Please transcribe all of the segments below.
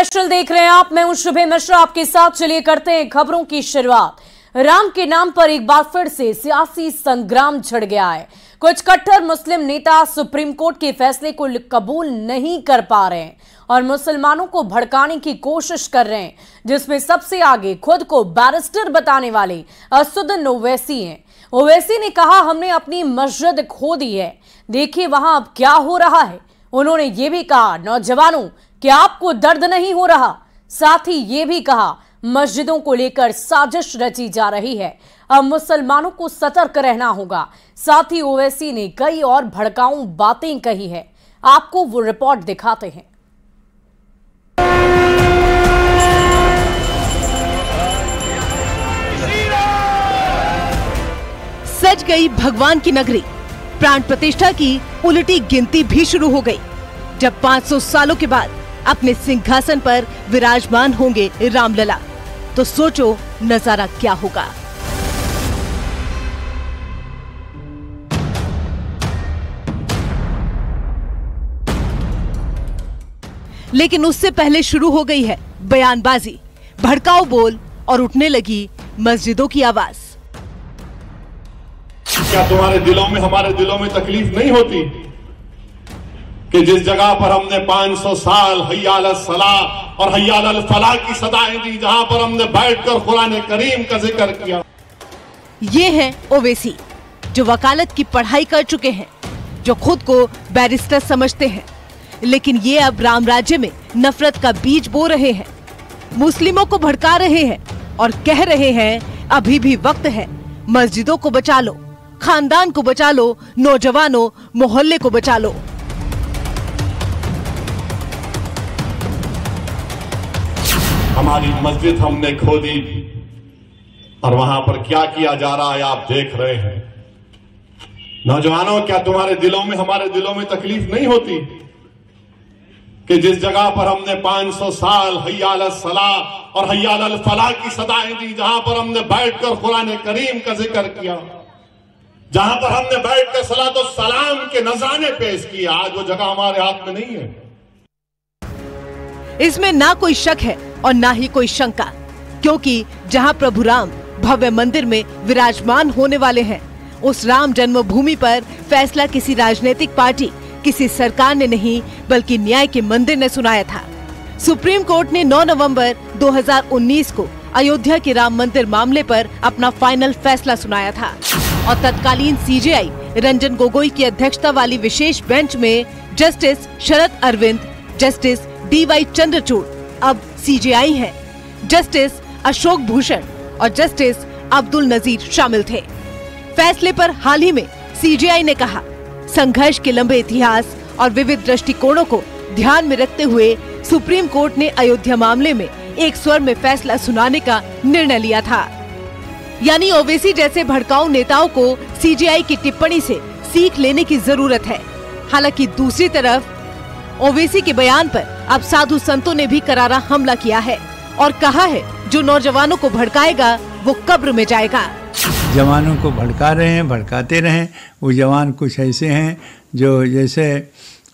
Special देख रहे हैं आप। मैं हूं शुभे मिश्रा आपके साथ। चलिए करते हैं खबरों की शुरुआत। राम के नाम पर एक बार फिर से सियासी संग्राम छिड़ गया है। कुछ कट्टर मुस्लिम नेता सुप्रीम कोर्ट के फैसले को कबूल नहीं कर पा रहे हैं और मुसलमानों को भड़काने की कोशिश कर रहे हैं, जिसमें सबसे आगे खुद को बैरिस्टर बताने वाले असदुद्दीन ओवैसी हैं। ओवैसी ने कहा, हमने अपनी मस्जिद खो दी है, देखिए वहां अब क्या हो रहा है। उन्होंने ये भी कहा, नौजवानों क्या आपको दर्द नहीं हो रहा। साथ ही ये भी कहा, मस्जिदों को लेकर साजिश रची जा रही है, अब मुसलमानों को सतर्क रहना होगा। साथ ही ओवैसी ने कई और भड़काऊ बातें कही है। आपको वो रिपोर्ट दिखाते हैं। सज गई भगवान की नगरी। प्राण प्रतिष्ठा की उलटी गिनती भी शुरू हो गई। जब 500 सालों के बाद अपने सिंहासन पर विराजमान होंगे रामलला, तो सोचो नजारा क्या होगा। लेकिन उससे पहले शुरू हो गई है बयानबाजी, भड़काऊ बोल और उठने लगी मस्जिदों की आवाज। क्या तुम्हारे दिलों में, हमारे दिलों में तकलीफ नहीं होती कि जिस जगह पर हमने 500 साल हय्या अल सलाह और हय्या अल फलाह की सदाएं दी, जहां पर हमने बैठकर कुरान करीम का जिक्र किया। ये हैं ओवैसी, जो वकालत की पढ़ाई कर चुके हैं, जो खुद को बैरिस्टर समझते हैं, लेकिन ये अब राम राज्य में नफरत का बीज बो रहे हैं, मुस्लिमों को भड़का रहे हैं और कह रहे हैं अभी भी वक्त है, मस्जिदों को बचा लो, खानदान को बचा लो, नौजवानों मोहल्ले को बचा लो। हमारी मस्जिद हमने खो दी और वहां पर क्या किया जा रहा है आप देख रहे हैं। नौजवानों क्या तुम्हारे दिलों में, हमारे दिलों में तकलीफ नहीं होती कि जिस जगह पर हमने 500 साल हय्या अल सलाह और हय्या अल फलाह की सदाएं दी, जहां पर हमने बैठकर कुरान करीम का जिक्र किया, जहां पर हमने बैठकर सलात और सलाम के नजराने पेश किए, आज वो जगह हमारे हाथ में नहीं है। इसमें ना कोई शक है और ना ही कोई शंका, क्योंकि जहां प्रभु राम भव्य मंदिर में विराजमान होने वाले हैं, उस राम जन्मभूमि पर फैसला किसी राजनीतिक पार्टी, किसी सरकार ने नहीं, बल्कि न्याय के मंदिर ने सुनाया था। सुप्रीम कोर्ट ने 9 नवंबर 2019 को अयोध्या के राम मंदिर मामले पर अपना फाइनल फैसला सुनाया था और तत्कालीन सीजेआई रंजन गोगोई की अध्यक्षता वाली विशेष बेंच में justice Sharad Arvind, justice DY Chandrachud अब सीजेआई हैं, जस्टिस अशोक भूषण और जस्टिस अब्दुल नजीर शामिल थे। फैसले पर हाल ही में सीजेआई ने कहा, संघर्ष के लंबे इतिहास और विविध दृष्टिकोणों को ध्यान में रखते हुए सुप्रीम कोर्ट ने अयोध्या मामले में एक स्वर में फैसला सुनाने का निर्णय लिया था। यानी ओवैसी जैसे भड़काऊ नेताओं को सीजेआई की टिप्पणी से सीख लेने की जरूरत है। हालांकि दूसरी तरफ ओवैसी के बयान पर अब साधु संतों ने भी करारा हमला किया है और कहा है, जो नौजवानों को भड़काएगा वो कब्र में जाएगा। जवानों को भड़का रहे हैं, भड़काते रहें। वो जवान कुछ ऐसे हैं जो जैसे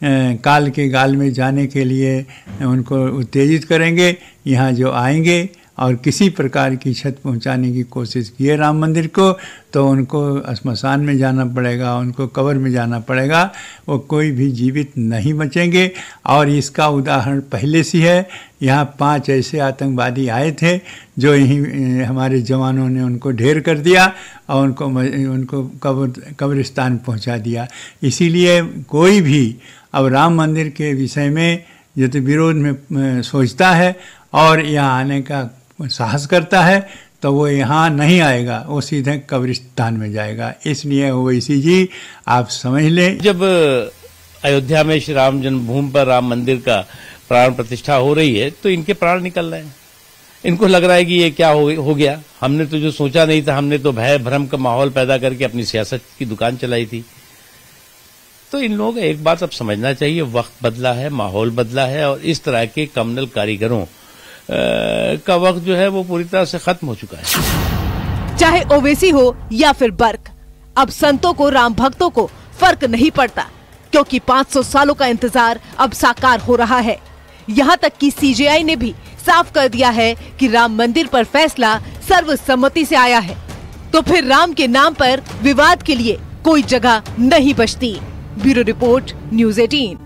काल के गाल में जाने के लिए उनको उत्तेजित करेंगे, यहाँ जो आएंगे और किसी प्रकार की क्षति पहुंचाने की कोशिश की है राम मंदिर को, तो उनको श्मशान में जाना पड़ेगा, उनको कब्र में जाना पड़ेगा, वो कोई भी जीवित नहीं बचेंगे। और इसका उदाहरण पहले से है। यहाँ 5 ऐसे आतंकवादी आए थे जो यहीं हमारे जवानों ने उनको ढेर कर दिया और उनको कब्रिस्तान पहुंचा दिया। इसीलिए कोई भी अब राम मंदिर के विषय में जो तो विरोध में सोचता है और यहाँ आने का साहस करता है, तो वो यहाँ नहीं आएगा, वो सीधे कब्रिस्तान में जाएगा। इसलिए ओवैसी जी आप समझ लें, जब अयोध्या में श्री राम जन्मभूमि पर राम मंदिर का प्राण प्रतिष्ठा हो रही है, तो इनके प्राण निकल रहे हैं। इनको लग रहा है कि ये क्या हो गया, हमने तो जो सोचा नहीं था, हमने तो भय भ्रम का माहौल पैदा करके अपनी सियासत की दुकान चलाई थी। तो इन लोगों को एक बात अब समझना चाहिए, वक्त बदला है, माहौल बदला है और इस तरह के कम्युनल कारीगरों का वक्त जो है वो पूरी तरह से खत्म हो चुका है। चाहे ओवैसी हो या फिर बर्क, अब संतों को, राम भक्तों को फर्क नहीं पड़ता, क्योंकि 500 सालों का इंतजार अब साकार हो रहा है। यहाँ तक कि सीजेआई ने भी साफ कर दिया है कि राम मंदिर पर फैसला सर्वसम्मति से आया है, तो फिर राम के नाम पर विवाद के लिए कोई जगह नहीं बचती। Bureau report, news 18।